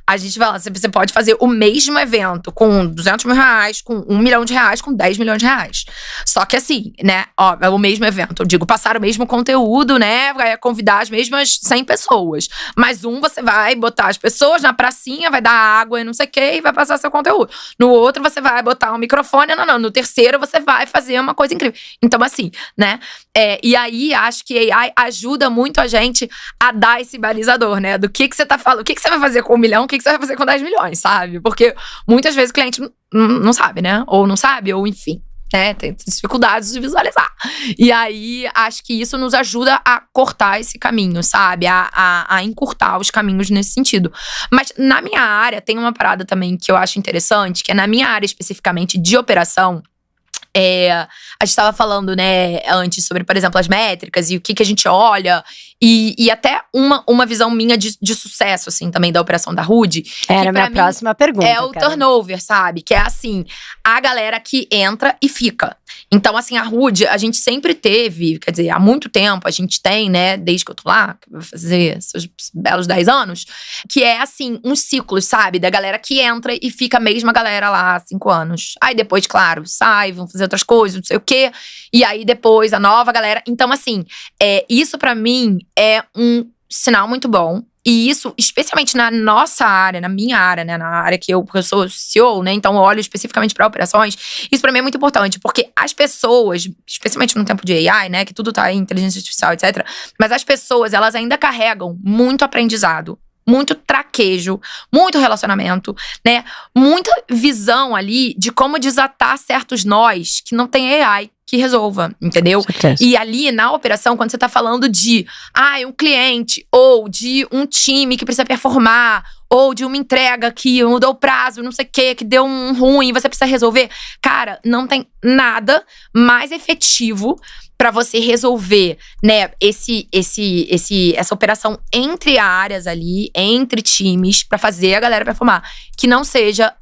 Speaker 2: a gente fala, você pode fazer o mesmo evento com 200 mil reais, com 1 milhão de reais, com 10 milhões de reais. Só que assim, né, é o mesmo evento. Eu digo, passar o mesmo conteúdo, né, vai convidar as mesmas 100 pessoas. Mas você vai botar as pessoas na pracinha, vai dar água e não sei o que, e vai passar seu conteúdo. No outro, você vai botar um microfone, não. No terceiro, você vai fazer uma coisa incrível. Então, assim, né, e aí, acho que AI ajuda muito a gente a dar esse balizador, né, do que você tá falando, o que você vai fazer com 1 milhão, o que você vai fazer com 10 milhões, sabe? Porque muitas vezes o cliente não sabe, né? Ou não sabe, ou enfim, né? Tem dificuldades de visualizar. E aí, acho que isso nos ajuda a cortar esse caminho, sabe? A encurtar os caminhos nesse sentido. Mas na minha área, tem uma parada também que eu acho interessante, que é na minha área especificamente de operação. A gente estava falando, né, antes sobre, por exemplo, as métricas e o que a gente olha. E até uma visão minha de sucesso, assim, também da operação da Rude.
Speaker 1: Era a minha próxima pergunta.
Speaker 2: É o turnover, sabe? Que é assim, a galera que entra e fica. Então, assim, a Rude, a gente sempre teve, quer dizer, há muito tempo a gente tem, né, desde que eu tô lá, que vai fazer seus belos 10 anos, que é, assim, uns ciclos, sabe? Da galera que entra e fica a mesma galera lá há 5 anos. Aí depois, claro, sai, vão fazer outras coisas, não sei o quê. E aí depois a nova galera. Então, assim, isso pra mim é um sinal muito bom. E isso, especialmente na nossa área, na minha área, né? Na área porque eu sou CEO, né? Então eu olho especificamente para operações. Isso pra mim é muito importante, porque as pessoas, especialmente no tempo de AI, né? Que tudo tá em inteligência artificial, etc. Mas as pessoas, elas ainda carregam muito aprendizado, muito traquejo, muito relacionamento, né? Muita visão ali de como desatar certos nós que não tem AI que resolva, entendeu? E ali, na operação, quando você tá falando de um cliente, ou de um time que precisa performar, ou de uma entrega que mudou o prazo, não sei o quê, que deu um ruim, você precisa resolver. Cara, não tem nada mais efetivo pra você resolver, né, essa operação entre áreas ali, entre times, pra fazer a galera performar. Que não seja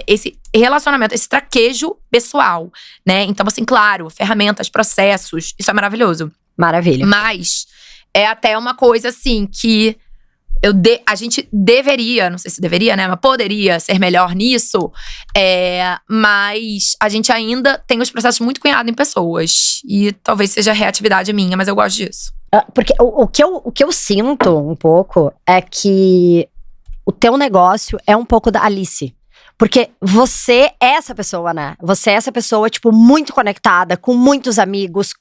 Speaker 2: esse relacionamento, esse traquejo pessoal, né? Então, assim, claro, ferramentas, processos, isso é maravilhoso.
Speaker 1: Maravilha.
Speaker 2: Mas é até uma coisa, assim, que a gente deveria, não sei se deveria, né? Mas poderia ser melhor nisso. Mas a gente ainda tem os processos muito cunhados em pessoas. E talvez seja reatividade minha, mas eu gosto disso.
Speaker 1: Porque o que eu sinto um pouco é que o teu negócio é um pouco da Alice. Porque você é essa pessoa, né? Você é essa pessoa, tipo, muito conectada, com muitos amigos,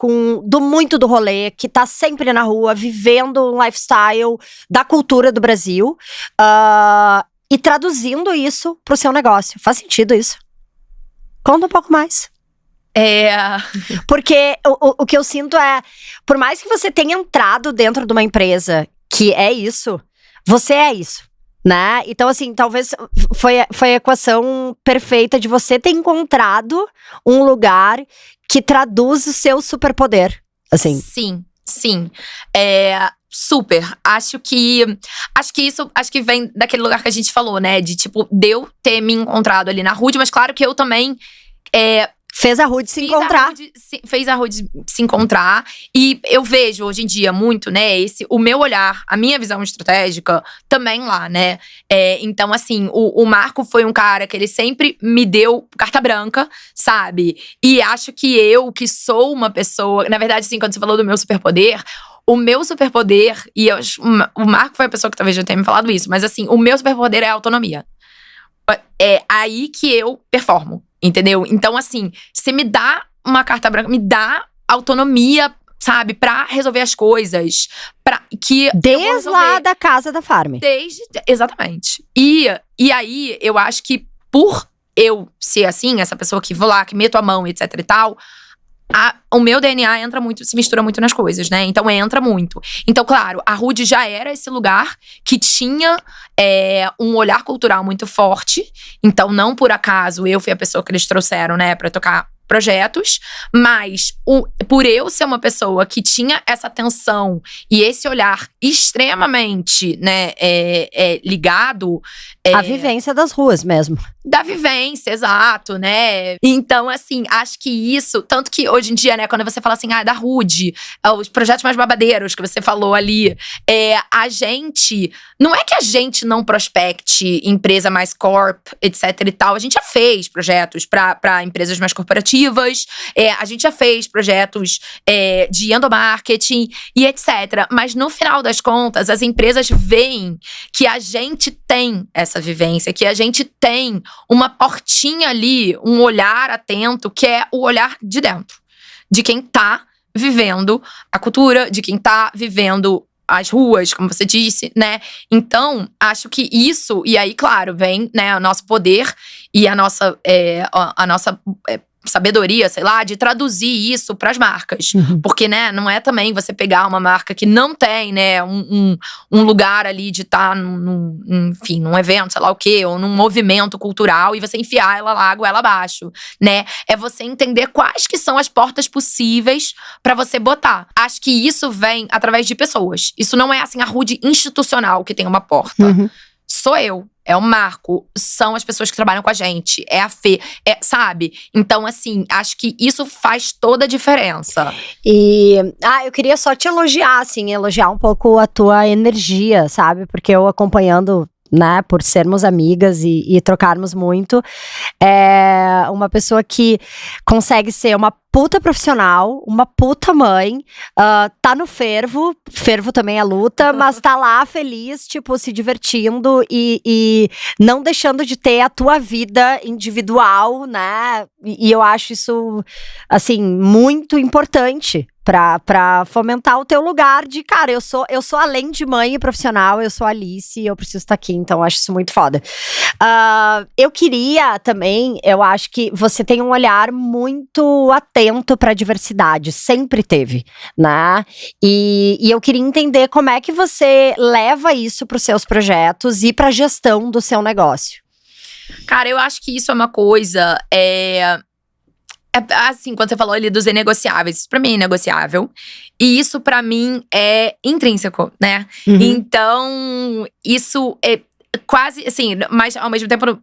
Speaker 1: muito do rolê, que tá sempre na rua, vivendo um lifestyle da cultura do Brasil. E traduzindo isso pro seu negócio. Faz sentido isso? Conta um pouco mais. Porque o que eu sinto é, por mais que você tenha entrado dentro de uma empresa que é isso, você é isso. Né? Então, assim, talvez foi a equação perfeita de você ter encontrado um lugar que traduz o seu superpoder, assim.
Speaker 2: Sim. Super. Acho que vem daquele lugar que a gente falou, né? De, tipo, de eu ter me encontrado ali na Rude, mas claro que eu também…
Speaker 1: Fez a Rude se encontrar.
Speaker 2: Fez a Rude se encontrar. E eu vejo hoje em dia muito, né, o meu olhar, a minha visão estratégica também lá, né? Então, assim, o Marco foi um cara que ele sempre me deu carta branca, sabe? E acho que eu, que sou uma pessoa… Na verdade, assim, quando você falou do meu superpoder… O meu superpoder, o Marco foi a pessoa que talvez já tenha me falado isso, mas assim, o meu superpoder é a autonomia. É aí que eu performo. Entendeu? Então, assim, você me dá uma carta branca, me dá autonomia, sabe? Pra resolver as coisas.
Speaker 1: Desde lá da casa da Farm.
Speaker 2: Exatamente. E aí, eu acho que por eu ser assim, essa pessoa que vou lá, que meto a mão, etc e tal… o meu DNA entra muito, se mistura muito nas coisas, né? Então entra muito. Então, claro, a Rude já era esse lugar que tinha um olhar cultural muito forte. Então, não por acaso, eu fui a pessoa que eles trouxeram, né, pra tocar projetos, mas por eu ser uma pessoa que tinha essa atenção e esse olhar extremamente, né, ligado…
Speaker 1: A vivência das ruas mesmo.
Speaker 2: Da vivência, exato, né? Então, assim, acho que isso… Tanto que hoje em dia, né, quando você fala assim, da Rude, os projetos mais babadeiros que você falou ali, a gente… Não é que a gente não prospecte empresa mais corp, etc e tal. A gente já fez projetos pra empresas mais corporativas. A gente já fez projetos de endomarketing e etc. Mas no final das contas, as empresas veem que a gente tem essa vivência, que a gente tem uma portinha ali, um olhar atento, que é o olhar de dentro. De quem tá vivendo a cultura, de quem tá vivendo as ruas, como você disse, né? Então, acho que isso… E aí, claro, vem, né, o nosso poder e a nossa sabedoria, sei lá, de traduzir isso pras marcas. Porque, né, não é também você pegar uma marca que não tem, né, um lugar ali de estar enfim, num evento, sei lá o quê, ou num movimento cultural, e você enfiar ela lá, goela abaixo, né? É você entender quais que são as portas possíveis pra você botar. Acho que isso vem através de pessoas. Isso não é, assim, a Rude institucional que tem uma porta. Sou eu. É o Marco, são as pessoas que trabalham com a gente, é a Fê, sabe? Então, assim, acho que isso faz toda a diferença.
Speaker 1: E, eu queria só te elogiar, assim, elogiar um pouco a tua energia, sabe? Porque eu acompanhando, né, por sermos amigas e trocarmos muito, é uma pessoa que consegue ser uma puta profissional, uma puta mãe, tá no fervo também é luta, mas tá lá feliz, tipo, se divertindo e não deixando de ter a tua vida individual, né? E eu acho isso, assim, muito importante pra fomentar o teu lugar de, cara, eu sou além de mãe e profissional, eu sou Alice e eu preciso estar aqui, então eu acho isso muito foda. Eu queria também, eu acho que você tem um olhar muito atento pra diversidade, sempre teve, né? E eu queria entender como é que você leva isso pros seus projetos e pra gestão do seu negócio.
Speaker 2: Cara, eu acho que isso é uma coisa, assim, quando você falou ali dos inegociáveis, isso pra mim é inegociável. E isso pra mim é intrínseco, né? Então, isso é quase, assim, mas ao mesmo tempo,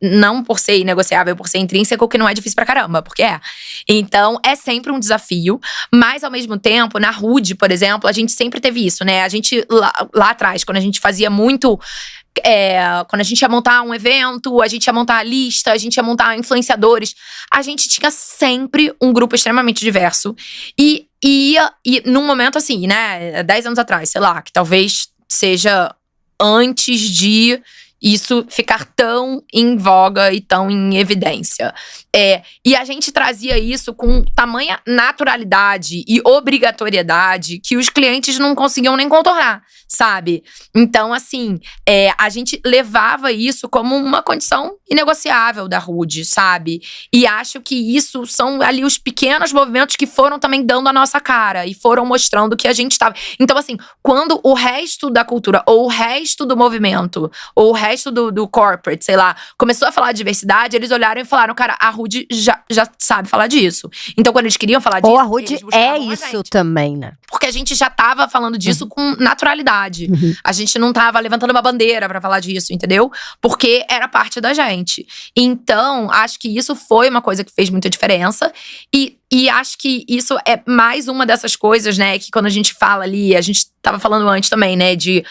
Speaker 2: não por ser inegociável, por ser intrínseco, que não é difícil pra caramba, porque é. Então, é sempre um desafio, mas ao mesmo tempo, na Rude, por exemplo, a gente sempre teve isso, né? A gente, lá atrás, quando a gente fazia muito… quando a gente ia montar um evento, a gente ia montar a lista, a gente ia montar influenciadores, a gente tinha sempre um grupo extremamente diverso. E num momento assim, né, 10 anos atrás, sei lá, que talvez seja antes de isso ficar tão em voga e tão em evidência. E a gente trazia isso com tamanha naturalidade e obrigatoriedade que os clientes não conseguiam nem contornar, sabe? Então, assim, a gente levava isso como uma condição inegociável da Rude, sabe? E acho que isso são ali os pequenos movimentos que foram também dando a nossa cara e foram mostrando que a gente estava… Então, assim, quando o resto da cultura, ou o resto do movimento, ou o resto do corporate, sei lá, começou a falar de diversidade, eles olharam e falaram, cara, a Rude já sabe falar disso. Então, quando eles queriam falar disso…
Speaker 1: Ou a Rude é isso também, né?
Speaker 2: Porque a gente já tava falando disso com naturalidade. A gente não tava levantando uma bandeira pra falar disso, entendeu? Porque era parte da gente. Então, acho que isso foi uma coisa que fez muita diferença. E acho que isso é mais uma dessas coisas, né? Que quando a gente fala ali, a gente tava falando antes também, né? De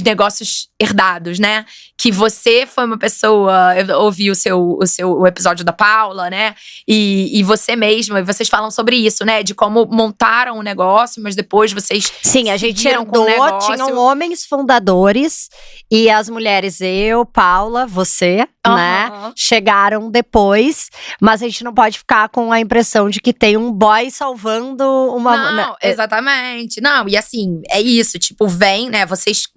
Speaker 2: negócios herdados, né? Que você foi uma pessoa… Eu ouvi o episódio da Paula, né? E você mesma, e vocês falam sobre isso, né? De como montaram um negócio, mas depois vocês…
Speaker 1: Sim, a gente herdou, tinham homens fundadores e as mulheres, eu, Paula, você, né? Chegaram depois, mas a gente não pode ficar com a impressão de que tem um boy salvando uma…
Speaker 2: Não, exatamente. Não, e assim, é isso, tipo, vem, né? Vocês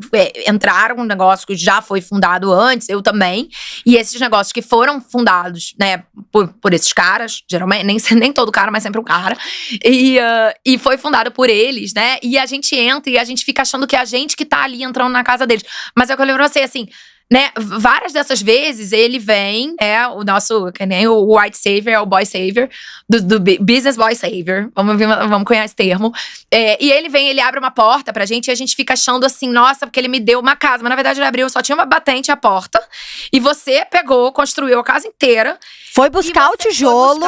Speaker 2: entraram num negócio que já foi fundado antes, eu também. E esses negócios que foram fundados, né, por esses caras, geralmente, nem todo cara, mas sempre um cara. E foi fundado por eles, né? E a gente entra e a gente fica achando que é a gente que tá ali entrando na casa deles. Mas é o que eu lembro pra você, assim… Né, várias dessas vezes ele vem, o nosso, que nem o white savior, o boy savior, do business boy savior, vamos conhecer esse termo. E ele vem, ele abre uma porta pra gente e a gente fica achando assim, nossa, porque ele me deu uma casa. Mas na verdade ele abriu, só tinha uma batente à porta. E você pegou, construiu a casa inteira.
Speaker 1: Foi buscar o tijolo.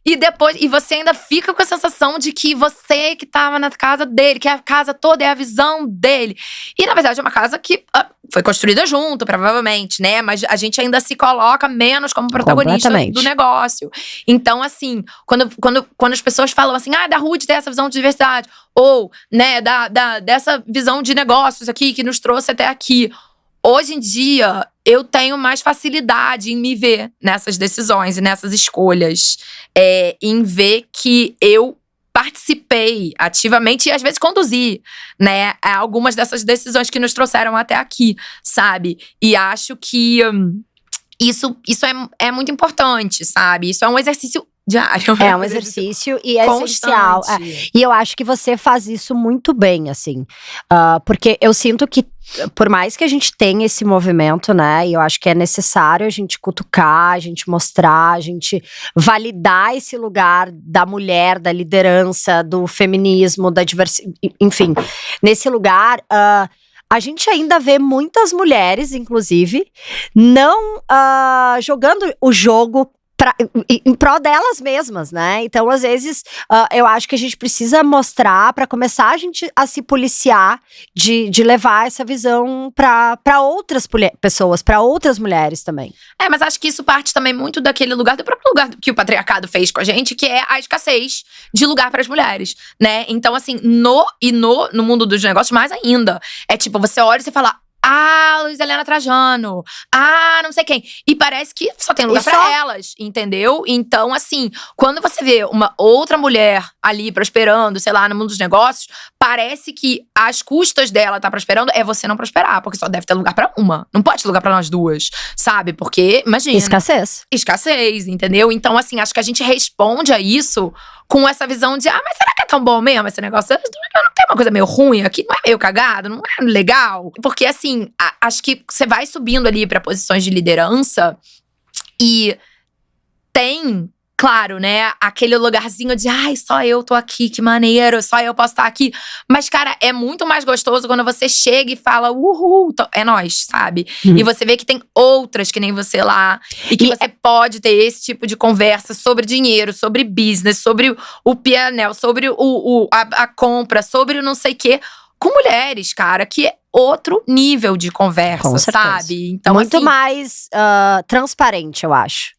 Speaker 2: E depois, e você ainda fica com a sensação de que você que tava na casa dele, que a casa toda é a visão dele. E na verdade é uma casa que foi construída junto, provavelmente, né? Mas a gente ainda se coloca menos como protagonista do negócio. Então, assim, quando as pessoas falam assim, da Rude tem essa visão de diversidade, ou, né, dessa visão de negócios aqui, que nos trouxe até aqui. Hoje em dia, eu tenho mais facilidade em me ver nessas decisões e nessas escolhas. Em ver que eu participei ativamente e às vezes conduzi, né, algumas dessas decisões que nos trouxeram até aqui, sabe? E acho que Isso é muito importante, sabe? Isso é um exercício diário.
Speaker 1: É um exercício e é essencial. E eu acho que você faz isso muito bem, assim. Porque eu sinto que, por mais que a gente tenha esse movimento, né? E eu acho que é necessário a gente cutucar, a gente mostrar, a gente validar esse lugar da mulher, da liderança, do feminismo, da diversidade. Enfim, nesse lugar. A gente ainda vê muitas mulheres, inclusive, não jogando o jogo em prol delas mesmas, né? Então, às vezes, eu acho que a gente precisa mostrar para começar a gente a se policiar de levar essa visão para outras pessoas, para outras mulheres também.
Speaker 2: Mas acho que isso parte também muito daquele lugar, do próprio lugar que o patriarcado fez com a gente, que é a escassez de lugar para as mulheres, né? Então, assim, no mundo dos negócios, mais ainda. É tipo, você olha e você fala… Luiz Helena Trajano. Não sei quem. E parece que só tem lugar pra elas, entendeu? Então, assim, quando você vê uma outra mulher ali prosperando, sei lá, no mundo dos negócios, parece que às custas dela tá prosperando é você não prosperar, porque só deve ter lugar pra uma. Não pode ter lugar pra nós duas, sabe? Porque, imagina… Escassez, entendeu? Então, assim, acho que a gente responde a isso com essa visão de, mas será que é tão bom mesmo esse negócio? Não tem uma coisa meio ruim aqui? Não é meio cagado? Não é legal? Porque, assim, acho que você vai subindo ali pra posições de liderança e tem… Claro, né, aquele lugarzinho de só eu tô aqui, que maneiro, só eu posso estar aqui. Mas, cara, é muito mais gostoso quando você chega e fala, uhul, é nós, sabe? E você vê que tem outras que nem você lá. E que você pode ter esse tipo de conversa sobre dinheiro, sobre business, sobre o P&L, sobre a compra, sobre o não sei o quê. Com mulheres, cara, que é outro nível de conversa, sabe? Então,
Speaker 1: muito
Speaker 2: assim,
Speaker 1: mais transparente, eu acho.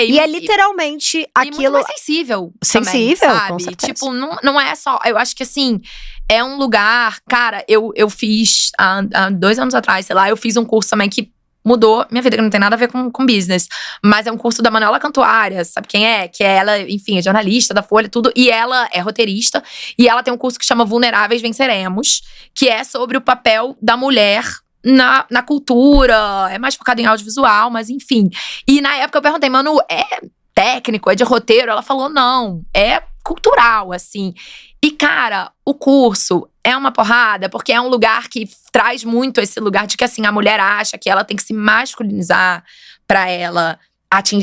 Speaker 1: E é literalmente aquilo…
Speaker 2: E muito mais sensível também, sabe?
Speaker 1: Com certeza.
Speaker 2: Tipo, não é só… Eu acho que, assim, é um lugar… Cara, eu fiz, há 2 anos atrás, sei lá, eu fiz um curso também que mudou minha vida, que não tem nada a ver com business. Mas é um curso da Manuela Cantuária, sabe quem é? Que é ela, enfim, é jornalista da Folha e tudo. E ela é roteirista. E ela tem um curso que chama Vulneráveis Venceremos. Que é sobre o papel da mulher na cultura. É mais focado em audiovisual, mas enfim. E na época eu perguntei, Manu, é técnico? É de roteiro? Ela falou, não. É cultural, assim. E, cara, o curso é uma porrada, porque é um lugar que traz muito esse lugar de que, assim, a mulher acha que ela tem que se masculinizar pra ela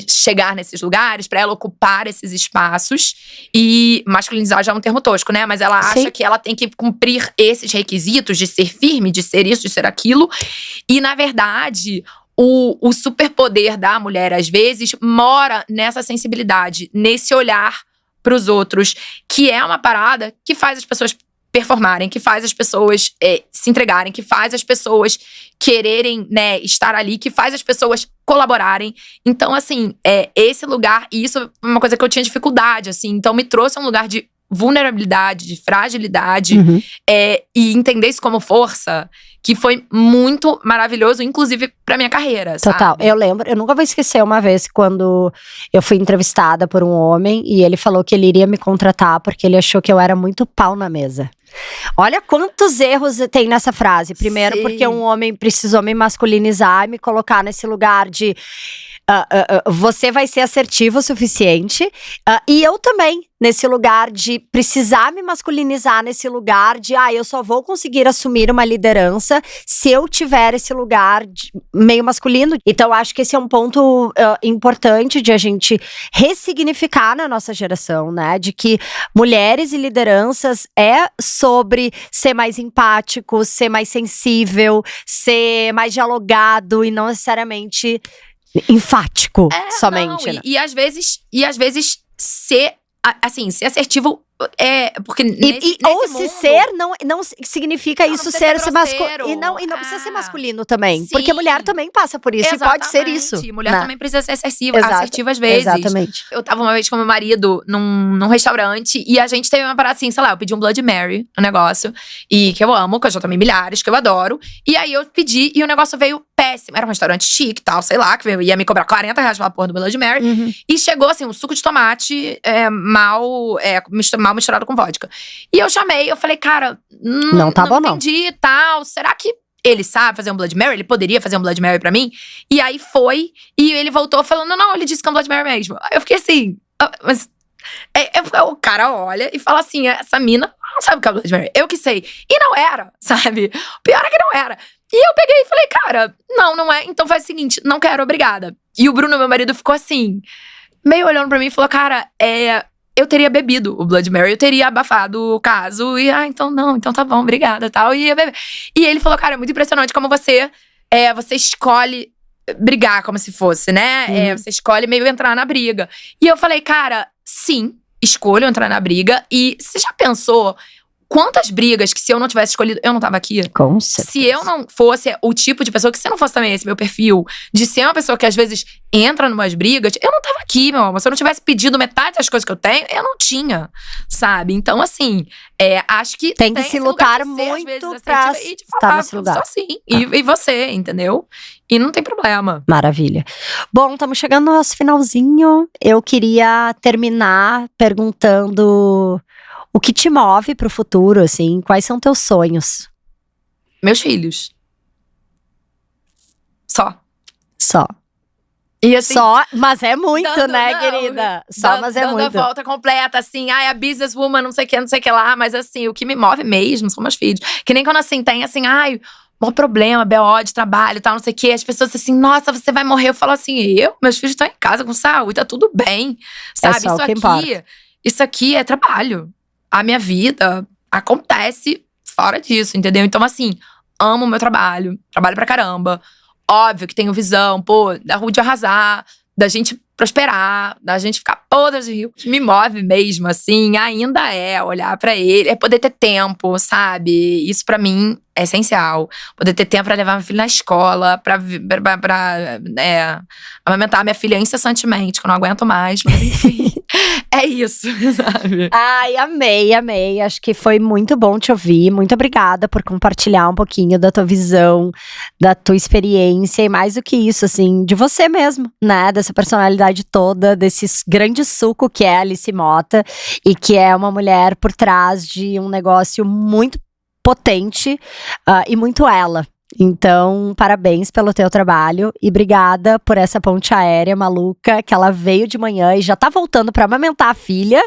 Speaker 2: chegar nesses lugares, pra ela ocupar esses espaços. E masculinizar já é um termo tosco, né? Mas ela acha que ela tem que cumprir esses requisitos de ser firme, de ser isso, de ser aquilo. E, na verdade… O superpoder da mulher, às vezes, mora nessa sensibilidade, nesse olhar pros outros, que é uma parada que faz as pessoas performarem, que faz as pessoas se entregarem, que faz as pessoas quererem, né, estar ali, que faz as pessoas colaborarem. Então, assim, esse lugar, e isso é uma coisa que eu tinha dificuldade, assim, então me trouxe a um lugar de vulnerabilidade, de fragilidade, e entender isso como força, que foi muito maravilhoso, inclusive pra minha carreira,
Speaker 1: Total,
Speaker 2: sabe?
Speaker 1: eu lembro, eu nunca vou esquecer uma vez quando eu fui entrevistada por um homem e ele falou que ele iria me contratar porque ele achou que eu era muito pau na mesa. Olha quantos erros tem nessa frase. Primeiro, porque um homem precisou me masculinizar e me colocar nesse lugar de… você vai ser assertivo o suficiente. E eu também, nesse lugar de precisar me masculinizar, nesse lugar de… eu só vou conseguir assumir uma liderança se eu tiver esse lugar meio masculino. Então, acho que esse é um ponto importante de a gente ressignificar na nossa geração, né? De que mulheres e lideranças é sobre ser mais empático, ser mais sensível, ser mais dialogado e não necessariamente enfático somente.
Speaker 2: Não,
Speaker 1: né?
Speaker 2: E às vezes ser, assim, ser assertivo porque nesse
Speaker 1: ou
Speaker 2: mundo,
Speaker 1: se ser não significa isso ser
Speaker 2: grosseiro.
Speaker 1: E não precisa ser masculino também.
Speaker 2: Sim.
Speaker 1: Porque mulher também passa por isso.
Speaker 2: Exatamente.
Speaker 1: E pode ser isso.
Speaker 2: Mulher
Speaker 1: né?
Speaker 2: também precisa ser assertiva às vezes.
Speaker 1: Exatamente.
Speaker 2: Eu tava uma vez com meu marido num restaurante e a gente teve uma parada assim, sei lá, eu pedi um Blood Mary no negócio. E que eu amo, que eu já tomei milhares, que eu adoro. E aí eu pedi e o negócio veio péssimo. Era um restaurante chique e tal, sei lá, que ia me cobrar R$40 pela porra do Blood Mary. E chegou assim, um suco de tomate mal misturado com vodka. E eu chamei, eu falei, cara,
Speaker 1: não tá bom,
Speaker 2: entendi e tal. Será que Ele sabe fazer um Blood Mary, ele poderia fazer um Blood Mary pra mim. E aí foi, e ele voltou falando, não, ele disse que é um Blood Mary mesmo. Eu fiquei assim, mas… o cara olha e fala assim, essa mina não sabe o que é Blood Mary, eu que sei. E não era, sabe? O pior é que não era. E eu peguei e falei, cara, não é. Então faz o seguinte, não quero, obrigada. E o Bruno, meu marido, ficou assim, meio olhando pra mim e falou, cara, eu teria bebido o Blood Mary, eu teria abafado o caso. E, então não, então tá bom, obrigada, tal. E ele falou, cara, é muito impressionante como você escolhe brigar como se fosse, né? Você escolhe meio entrar na briga. E eu falei, cara, sim, escolho entrar na briga. E você já pensou quantas brigas que se eu não tivesse escolhido, eu não tava aqui?
Speaker 1: Com certeza.
Speaker 2: Se eu não fosse o tipo de pessoa, que se eu não fosse também esse meu perfil, de ser uma pessoa que às vezes entra numas brigas, eu não tava aqui, meu amor. Se eu não tivesse pedido metade das coisas que eu tenho, eu não tinha, sabe? Então, assim, acho que
Speaker 1: tem que se lutar muito pra
Speaker 2: e de falar,
Speaker 1: nesse lugar.
Speaker 2: só assim. E você, entendeu? E não tem problema.
Speaker 1: Maravilha. Bom, estamos chegando no nosso finalzinho. Eu queria terminar perguntando o que te move pro futuro, assim? Quais são teus sonhos?
Speaker 2: Meus filhos. Só. E assim,
Speaker 1: só, mas é muito, querida? Só, mas é muito.
Speaker 2: Dando a volta completa, assim, a businesswoman, não sei o que lá. Mas assim, o que me move mesmo são meus filhos. Que nem quando assim, tem assim, maior problema, BO de trabalho e tal, não sei o quê. As pessoas assim, nossa, você vai morrer. Eu falo assim, meus filhos estão em casa com saúde, tá tudo bem. Sabe,
Speaker 1: só o que importa.
Speaker 2: Isso aqui é trabalho. A minha vida acontece fora disso, entendeu? Então, assim, amo o meu trabalho pra caramba. Óbvio que tenho visão, da Ruth arrasar, da gente prosperar, da gente ficar podres de rio. O que me move mesmo, assim, ainda é olhar pra ele, é poder ter tempo, sabe? Isso pra mim é essencial. Poder ter tempo pra levar minha filha na escola, pra amamentar minha filha incessantemente, que eu não aguento mais, mas enfim. É isso, sabe?
Speaker 1: Ai, amei. Acho que foi muito bom te ouvir. Muito obrigada por compartilhar um pouquinho da tua visão, da tua experiência e mais do que isso, assim, de você mesmo, né? Dessa personalidade toda, desse grande suco que é a Alice Motta e que é uma mulher por trás de um negócio muito potente e muito ela. Então, parabéns pelo teu trabalho e obrigada por essa ponte aérea maluca que ela veio de manhã e já tá voltando pra amamentar a filha,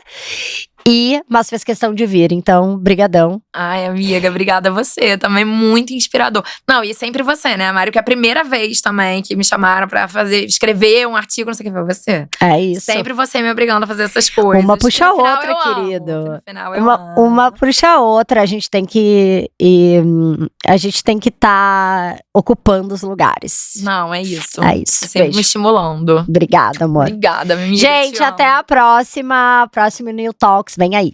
Speaker 1: mas fez questão de vir, então, brigadão.
Speaker 2: Ai, amiga, obrigada a você, também muito inspirador. Não, e sempre você, né, Mário, que é a primeira vez também que me chamaram pra escrever um artigo, não sei o que, foi você.
Speaker 1: É isso.
Speaker 2: Sempre você me obrigando a fazer essas coisas.
Speaker 1: Uma puxa a outra, querido.
Speaker 2: No final eu amo.
Speaker 1: Uma puxa a outra, a gente tem que estar ocupando os lugares.
Speaker 2: Não, é isso.
Speaker 1: É isso.
Speaker 2: Sempre
Speaker 1: Beijo.
Speaker 2: me estimulando.
Speaker 1: Obrigada, amor.
Speaker 2: Obrigada, minha amiga.
Speaker 1: Gente, até a próxima. Próximo New Talks, vem aí.